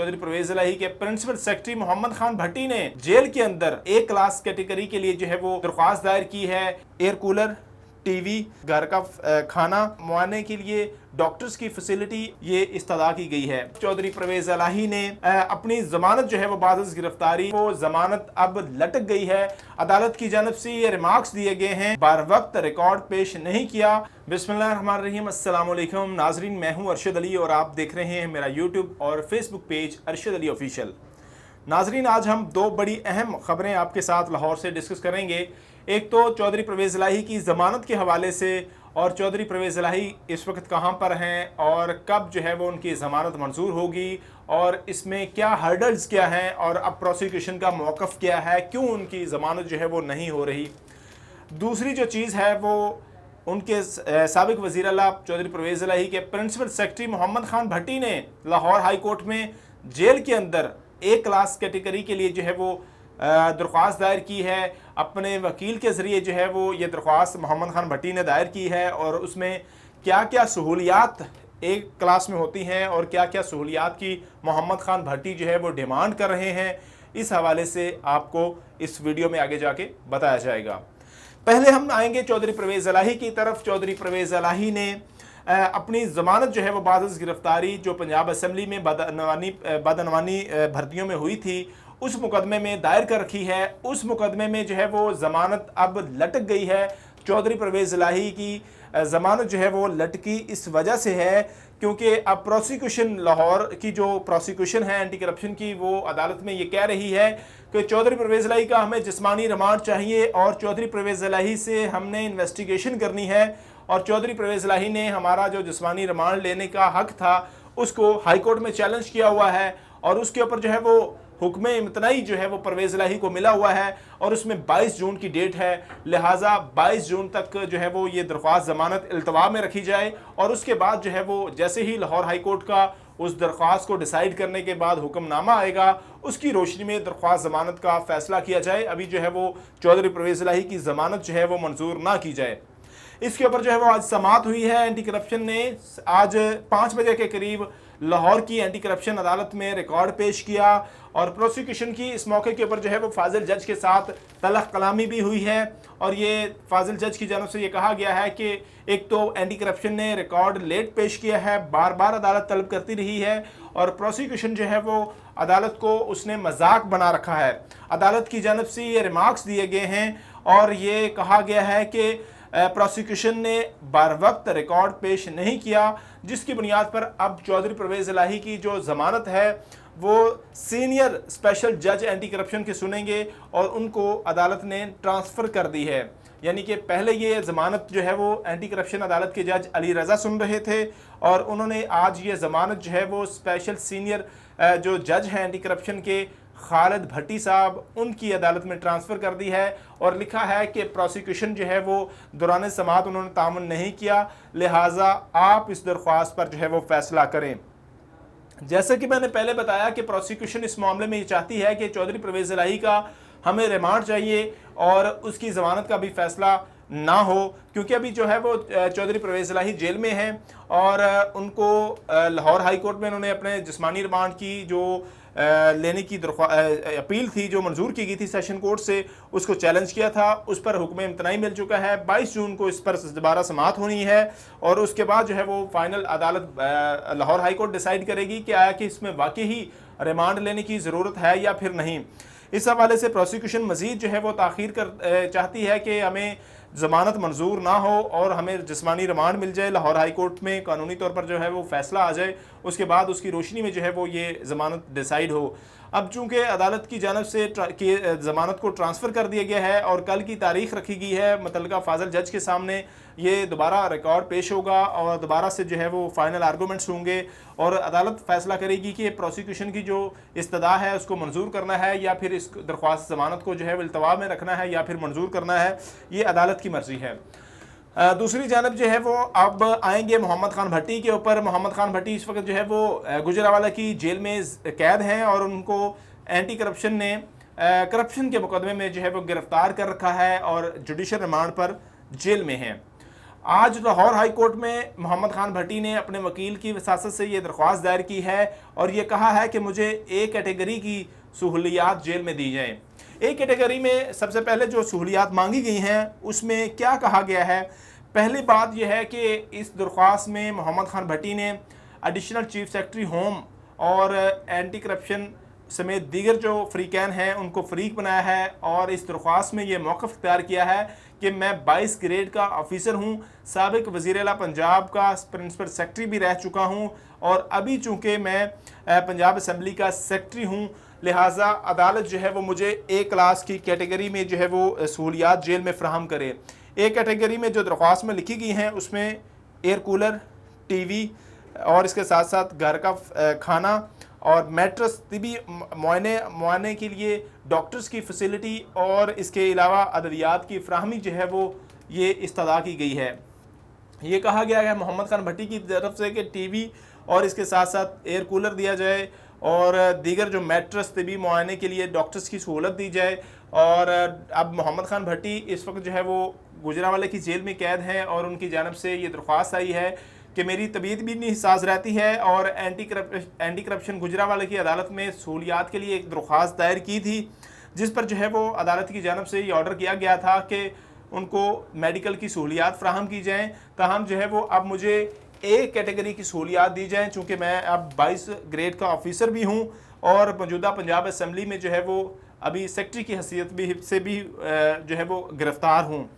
चौधरी परवेज इलाही के principal secretary Mohammad Khan भट्टी ने jail के अंदर ए क्लास कैटेगरी के लिए जो है वो दरख्वास्त दायर की है। एयर कूलर, टीवी, घर का खाना, मुआयने के लिए डॉक्टर्स की फैसिलिटी ये इस्तदा की गई है। चौधरी परवेज इलाही ने अपनी जमानत जो है वो बाद गिरफ्तारी, वो जमानत अब लटक गई है। अदालत की जानब से ये रिमार्क्स दिए गए हैं, बार वक्त रिकॉर्ड पेश नहीं किया। बिस्मिल्लाहिर्रहमानिर्रहीम, अस्सलाम वालेकुम नाजरीन, मैं हूँ अरशद अली और आप देख रहे हैं मेरा यूट्यूब और Facebook page Arshad Ali official. नाजरीन, आज हम दो बड़ी अहम खबरें आपके साथ लाहौर से डिस्कस करेंगे। एक तो चौधरी परवेज इलाही की ज़मानत के हवाले से, और चौधरी परवेज इलाही इस वक्त कहाँ पर हैं और कब जो है वो उनकी ज़मानत मंजूर होगी, और इसमें क्या हर्डल्स क्या हैं, और अब प्रोसिक्यूशन का मौक़िफ़ क्या है, क्यों उनकी ज़मानत जो है वो नहीं हो रही। दूसरी जो चीज़ है वो उनके साबिक वज़ीर आला चौधरी परवेज इलाही के प्रिंसिपल सेक्रेटरी मोहम्मद खान भट्टी ने लाहौर हाई कोर्ट में जेल के अंदर ए क्लास कैटेगरी के लिए जो है वो दरख्वास्त दायर की है। अपने वकील के ज़रिए जो है वो ये दरख्वास्त मोहम्मद खान भट्टी ने दायर की है, और उसमें क्या क्या सहूलियात एक क्लास में होती हैं और क्या क्या सहूलियात की मोहम्मद खान भट्टी जो है वो डिमांड कर रहे हैं, इस हवाले से आपको इस वीडियो में आगे जाके बताया जाएगा। पहले हम आएंगे चौधरी परवेज इलाही की तरफ। चौधरी परवेज इलाही ने अपनी ज़मानत जो है वो बाद गिरफ्तारी जो पंजाब असम्बली में बदअनवानी भर्तियों में हुई थी, उस मुकदमे में दायर कर रखी है। उस मुकदमे में जो है वो ज़मानत अब लटक गई है। चौधरी परवेज इलाही की ज़मानत जो है वो लटकी इस वजह से है क्योंकि अब प्रोसिक्यूशन, लाहौर की जो प्रोसिक्यूशन है एंटी करप्शन की, वो अदालत में ये कह रही है कि चौधरी परवेज इलाही का हमें जिस्मानी रिमांड चाहिए और चौधरी परवेज इलाही से हमने इन्वेस्टिगेशन करनी है, और चौधरी परवेज इलाही ने हमारा जो जिस्मानी रिमांड लेने का हक था उसको हाई कोर्ट में चैलेंज किया हुआ है, और उसके ऊपर जो है वो हुक्म इम्तनाई जो है वो परवेज इलाही को मिला हुआ है, और उसमें 22 जून की डेट है। लिहाजा 22 जून तक जो है वो ये दरख्वास्त ज़मानत इल्तवा में रखी जाए, और उसके बाद जो है वो जैसे ही लाहौर हाई कोर्ट का उस दरख्वास्त को डिसाइड करने के बाद हुक्मनामा आएगा, उसकी रोशनी में दरख्वास्त ज़मानत का फ़ैसला किया जाए। अभी जो है वो चौधरी परवेज इलाही की ज़मानत जो है वो मंजूर ना की जाए। इसके ऊपर जो है वो आज समाअत हुई है। एंटी करप्शन ने आज 5 बजे के करीब लाहौर की एंटी करप्शन अदालत में रिकॉर्ड पेश किया, और प्रोसिक्यूशन की इस मौके के ऊपर जो है वो फाजिल जज के साथ तलख कलामी भी हुई है, और ये फाजिल जज की जानब से ये कहा गया है कि एक तो एंटी करप्शन ने रिकॉर्ड लेट पेश किया है, बार बार अदालत तलब करती रही है, और प्रोसिक्यूशन जो है वो अदालत को उसने मजाक बना रखा है। अदालत की जानब से ये रिमार्क्स दिए गए हैं, और ये कहा गया है कि प्रोसिक्यूशन ने बार वक्त रिकॉर्ड पेश नहीं किया, जिसकी बुनियाद पर अब चौधरी परवेज इलाही की जो ज़मानत है वो सीनियर स्पेशल जज एंटी करप्शन के सुनेंगे, और उनको अदालत ने ट्रांसफ़र कर दी है। यानी कि पहले ये ज़मानत जो है वो एंटी करप्शन अदालत के जज अली रज़ा सुन रहे थे, और उन्होंने आज ये ज़मानत जो है वो स्पेशल सीनियर जो जज हैं एंटी करप्शन के खालिद भट्टी साहब, उनकी अदालत में ट्रांसफ़र कर दी है, और लिखा है कि प्रोसिक्यूशन जो है वो दौरान समाअत उन्होंने तामुन नहीं किया, लिहाजा आप इस दरख्वास्त पर जो है वो फैसला करें। जैसे कि मैंने पहले बताया कि प्रोसिक्यूशन इस मामले में ये चाहती है कि चौधरी परवेज इलाही का हमें रिमांड चाहिए और उसकी ज़मानत का भी फैसला ना हो, क्योंकि अभी जो है वो चौधरी परवेज इलाही जेल में हैं, और उनको लाहौर हाई कोर्ट में उन्होंने अपने जिस्मानी रिमांड की जो लेने की अपील थी जो मंजूर की गई थी सेशन कोर्ट से, उसको चैलेंज किया था। उस पर हुक्म इम्तनाई मिल चुका है। 22 जून को इस पर दोबारा समाअत होनी है, और उसके बाद जो है वो फाइनल अदालत लाहौर हाई कोर्ट डिसाइड करेगी कि आया कि इसमें वाकई ही रिमांड लेने की ज़रूरत है या फिर नहीं। इस हवाले से प्रोसिक्यूशन मज़ीद जो है वो ताख़ीर कर चाहती है कि हमें ज़मानत मंजूर ना हो और हमें जिस्मानी रिमांड मिल जाए, लाहौर हाई कोर्ट में कानूनी तौर पर जो है वो फैसला आ जाए, उसके बाद उसकी रोशनी में जो है वो ये ज़मानत डिसाइड हो। अब चूँकि अदालत की जानब से ज़मानत को ट्रांसफ़र कर दिया गया है और कल की तारीख रखी गई है, मुतल्लिका फाजिल जज के सामने ये दोबारा रिकॉर्ड पेश होगा और दोबारा से जो है वो फाइनल आर्गूमेंट्स होंगे, और अदालत फ़ैसला करेगी कि प्रोसिक्यूशन की जो इस्तदा है उसको मंजूर करना है या फिर इस दरख्वास्त ज़मानत को जो है इल्तवा में रखना है या फिर मंजूर करना है। ये अदालत की मर्ज़ी है। दूसरी जानब जो है वो अब आएंगे मोहम्मद खान भट्टी के ऊपर। मोहम्मद खान भट्टी इस वक्त जो है वो गुजरावाला की जेल में कैद हैं, और उनको एंटी करप्शन ने करप्शन के मुकदमे में जो है वो गिरफ़्तार कर रखा है और जुडिशल रिमांड पर जेल में हैं। आज लाहौर हाई कोर्ट में मोहम्मद खान भट्टी ने अपने वकील की वसासत से ये दरख्वास्त दायर की है और ये कहा है कि मुझे ए कैटेगरी की सहूलियात जेल में दी जाएँ। ए कैटेगरी में सबसे पहले जो सहूलियात मांगी गई हैं उसमें क्या कहा गया है। पहली बात यह है कि इस दरख्वास्त में मोहम्मद खान भट्टी ने एडिशनल चीफ सेक्रेटरी होम और एंटी करप्शन समेत दीगर जो फ़रीक़ैन हैं उनको फ़रीक बनाया है और इस दरख्वास्त में ये मौक़िफ़ इख्तियार किया है कि मैं 22 ग्रेड का ऑफ़िसर हूँ, साबिक़ वज़ीर आला पंजाब का प्रिंसिपल सेक्रेटरी भी रह चुका हूँ और अभी चूँकि मैं पंजाब असम्बली का सेक्रेटरी हूँ, लिहाजा अदालत जो है वो मुझे ए क्लास की कैटेगरी में जो है वो सहूलियात जेल में फ़राहम करे। ए कैटेगरी में जो दरख्वास्त में लिखी गई हैं उसमें एयर कूलर, टीवी और इसके साथ साथ घर का खाना और मैट्रेस, तिबी मुआयने के लिए डॉक्टर्स की फैसिलिटी और इसके अलावा अदवियात की फ्राहमी जो है वो ये इस्तदा की गई है। ये कहा गया है मोहम्मद खान भट्टी की तरफ से कि टीवी और इसके साथ साथ एयर कूलर दिया जाए और दीगर जो मैट्रेस, तिबी मुआयने के लिए डॉक्टर्स की सहूलत दी जाए। और अब मोहम्मद खान भट्टी इस वक्त जो है वो गुजरावाला की जेल में कैद हैं और उनकी जानब से ये दरख्वास्त आई है कि मेरी तबीयत भी नहीं साज रहती है और एंटी करप्शन गुजरावाला की अदालत में सहूलियात के लिए एक दरख्वास्त दायर की थी, जिस पर जो है वो अदालत की जानब से ये ऑर्डर किया गया था कि उनको मेडिकल की सहूलियात फ्राहम की जाएँ। ताहम जो है वो अब मुझे ए कैटेगरी की सहूलियात दी जाएँ, चूँकि मैं अब 22 ग्रेड का ऑफिसर भी हूँ और मौजूदा पंजाब असम्बली में जो है वो अभी सेक्रेटरी की हैसियत से भी जो है वो गिरफ़्तार हूँ।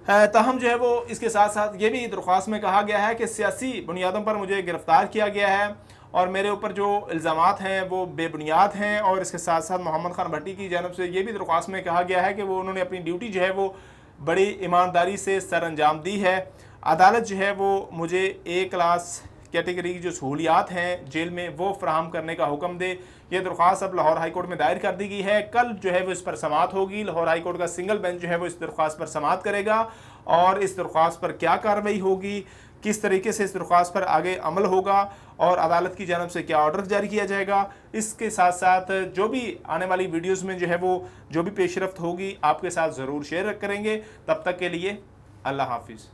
ताहम जो है वो इसके साथ साथ ये भी दरख्वास्त में कहा गया है कि सियासी बुनियादों पर मुझे गिरफ़्तार किया गया है और मेरे ऊपर जो इल्ज़ामात हैं वो बेबुनियाद हैं। और इसके साथ साथ मोहम्मद खान भट्टी की जानब से ये भी दरख्वास्त में कहा गया है कि वो उन्होंने अपनी ड्यूटी जो है वो बड़ी ईमानदारी से सर अंजाम दी है। अदालत जो है वो मुझे ए क्लास कैटेगरी की जो सहूलियात हैं जेल में वो फ्राहम करने का हुक्म दे। ये दरख्वास्त अब लाहौर हाई कोर्ट में दायर कर दी गई है। कल जो है वो इस पर समाअत होगी। लाहौर हाई कोर्ट का सिंगल बेंच जो है वो इस दरख्वास्त पर समाअत करेगा और इस दरख्वास्त पर क्या कार्रवाई होगी, किस तरीके से इस दरख्वास्त पर आगे अमल होगा और अदालत की जानब से क्या ऑर्डर जारी किया जाएगा। इसके साथ साथ जो भी आने वाली वीडियोज़ में जो है वो जो भी पेशरफ्त होगी आपके साथ ज़रूर शेयर करेंगे। तब तक के लिए अल्लाह हाफिज़।